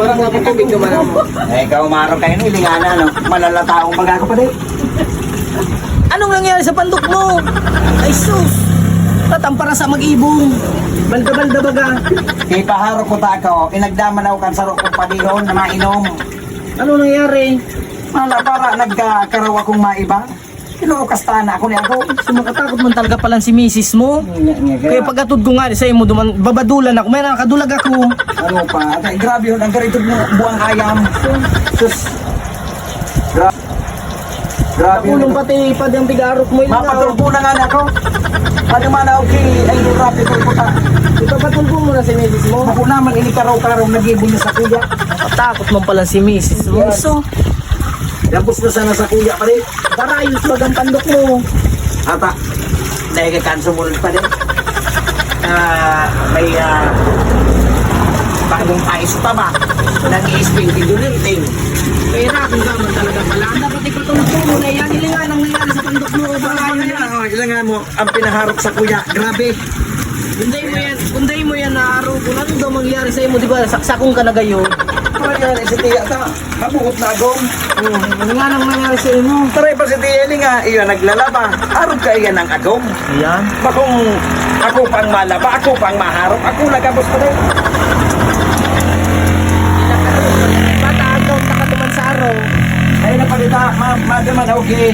Parang napatubig naman ako. Eh, ikaw umaraw kayo ni Lingana, no? Malalataong magago pa din. Anong nangyari sa pandok mo? Ay sus! Tatampara sa mag-ibong. Balda-balda baga. Kaya paharo ko tako, inagdaman ako kan sarok kong padihon na mainom. Ano nangyari? Mala, para nagkaraw akong maiba. Kinukastaan ako ni ako. Sumakatakot man talaga palang si misis mo. Kaya pagkatod ko nga sa imo, duman, babadulan ako. May nakadulag ako. Ano pa? Ay, grabe yun. Ang garitod mo buang ayam. Sus. Grabe yun. Nakulong pati pa yung pigarok mo. Mapatulpo na nga na ako. Ano man ako kay ay grabe tulpo ta. Ipapatulpo mo na si misis mo. Ako naman inikaraw-karaw nag-ibon niya sa kuya. Nakatakot man palang si misis mo. Yes. So, Labos na sana sa kuya pa rin. parayos wag ang pandok mo. Ata, dahil ka sumunod pa din. May bagong pais pa ba? Nag-i-spin kinduliting. Pera kung gaman talaga pala. Dapat ipatulpo mo na yan. Ilingan ang nangyari sa pandok mo. Ilangan mo, ang pinaharap sa kuya. Grabe. Kunday mo yan na araw. Kung ano daw mangyari sa imo, di ba? Saksakong ka na gayo. Parang yan, si Tia, ta. Mabukot na agong. Ano nga nang nangyari sa imo? Taray pa si Tia, nga, iyon naglalaba. Arog ka iyan ang agong. Ayan. Bakong ako pang malaba, ako pang maharap, ako nagabos pa rin. Pataagaw nakatuman sa araw. Ay napalita, madaman okay.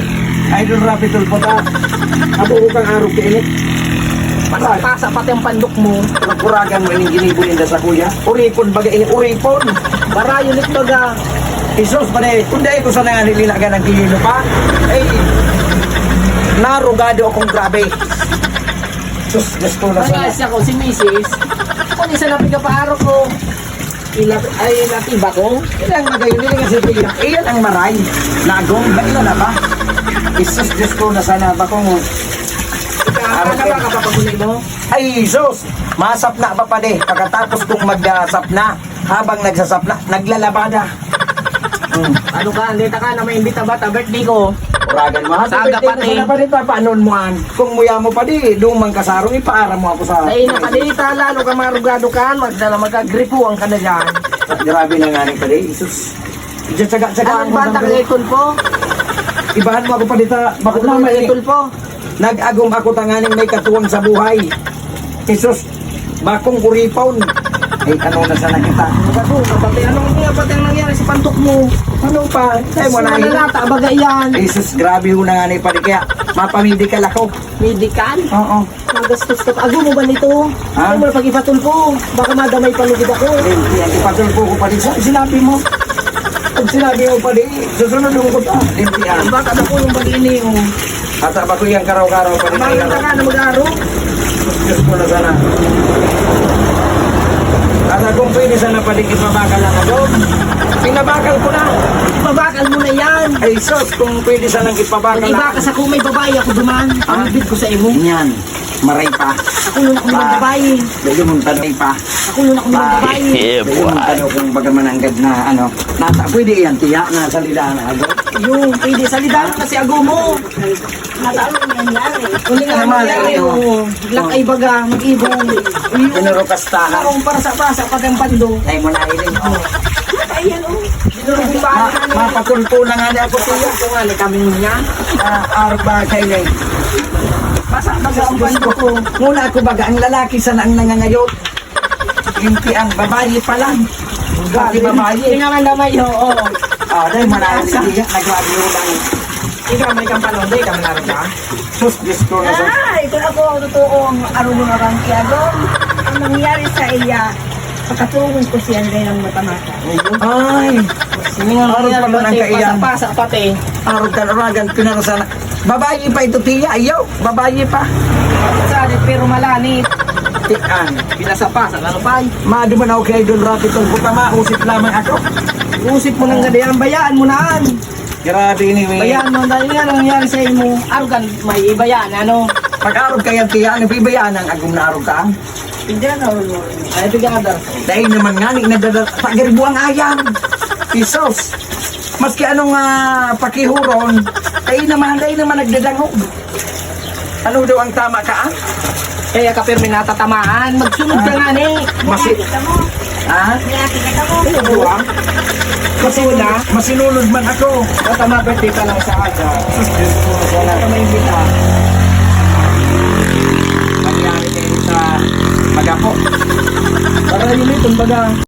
Idol Rapid Tulpo ta. Abuko kang arog ka init. Pasa pati ang pandok mo. Pagkuragan mo ining ginibon inda sa kuya. Uripon baga ini uripon. Barayo ulit baga. Isos pa rin. Kung dahil ko sa nanganililagan ng kilino pa, ay narugado akong grabe. Sus, gusto na sana. Nangyari ako si Mrs. Kung isa na pigapaaro ko. Ay natiba ko. Ilang magayon nila kasi Tia. Iyan ang maray. Nagong ba ilan na ba? Isos, gusto na sana ba kung Ano ba kapapagunay mo? ay, sus! Masap na pa pa de. Pagkatapos kong magsap na, habang nagsasap na, naglalabada. Ano ka? Andita ka na may imbita ba? Birthday ko. Uragan mo. Saga pati. Sana pa rin papanon mo an. Kung muya mo pa di, dumang kasarong, ipaara mo ako sa... Ay nakadita lalo ka marugado ka. Magdala magkagripuan ka na dyan. Grabe na nga rin pa di. Isus. Tsaga-tsaga. Anong bata ka ngayon po? Ibahan mo ako pa dita. Bakit Ano naman ngayon po? nag-agong ako tanganing may katuwang sa buhay. Isus. Bakong kuripon. Ay, ano na sana kita. Pati pati ang nangyari sa pandok mo? Ano pa? Ay, mo na yun. Malalata baga yan. Jesus, grabe ho na nga na pali. Kaya, mapamidikal ako. Medical? Oo. Magastos ka. Ago mo ba nito? Ha? Ay mo na pag-ipatulpo. Baka madamay palugid ako. Yan, ipatulpo ko pa din. Sinabi mo. Pag sinabi mo pa din, susunod yung ko ta. Limpian. Baka na po yung bagini mo. Kata ba ko yung karaw-karaw pa din. Bakit ka na mag-aro? Diyos ko na sana. Kata kung pwede sana pa din ipabakal ang agom. Pinabakal ko na. Ipabakal mo na yan. Ay, sos, kung pwede sanang ipabakal Iba ka sa kung may babae ako duman. Pamibig ko sa imo. Yan. Maray pa. Ako nun ako ng babae. Dahil mong tanay pa. Ako nun ako ng babae. Dahil mong tanong kung bagamananggad na ano. Pwede yan, tiya na salida na agom. Yung pwede salidan kasi ago mo. Matalo na nangyari. Uli nga nangyari. Lakay baga, mag-ibong. Pinuro kastahan. Akong para sa pag ang pando. Ay mo na iling. Ayan o. Dinurong ba? Mapatulpo na nga niya ako tiya. Kung nga kami niya. Arba kayo. Basta baga ang pando ko. Muna ako baga, ang lalaki sana ang nangangayot. Hindi ang babae pa lang. Grabe babae. Tingnan ang damay, oo. Dahil marami si tiya, naglabi yung lang. Ikaw may kampalong, di ka meron ka? Sus, Diyos ko na sa... Kung ako ang totoong arunong ang tiyago, ang nangyari sa iya, pagkatulong ko siya rin ang matamata. Ay, Hindi nga Araw nangyari pala ng pati, kaiyan. pasa pati. arog ka aragan, pinarasana. Babae pa ito tiya, ayaw. Babae pa. Sadit pero malanit. Tiyan. Pinasapasan, ano pa? Maduman ako kay Idol Rapid Tulpo ka, mausip lamang ako. Usip mo ng gadiyan, bayaan mo naan. Grabe ni Bayaan mo, dahil nga nangyari sa imo. Arugan, may ibayaan, ano? Pag-arog ka yan tiya, nabibayaan ang agum na arog ka. Hindi na, ay bigada. Dahil naman nga, pagaribuang ayam. Isos. Maski anong pakihuron, dahil naman nagdadangog. Ano daw ang tama ka? Kaya ka pero may natatamaan, magsunod ka nga ni. Masi Ha? Niyaki ka mo. Ano buwang? Kasuna? Masinunod man ako. Matama birthday ka lang sa aga. Sus, Diyos ko. Wala ka may imbita. Nangyari kayo sa magapo. Para yun ito, baga.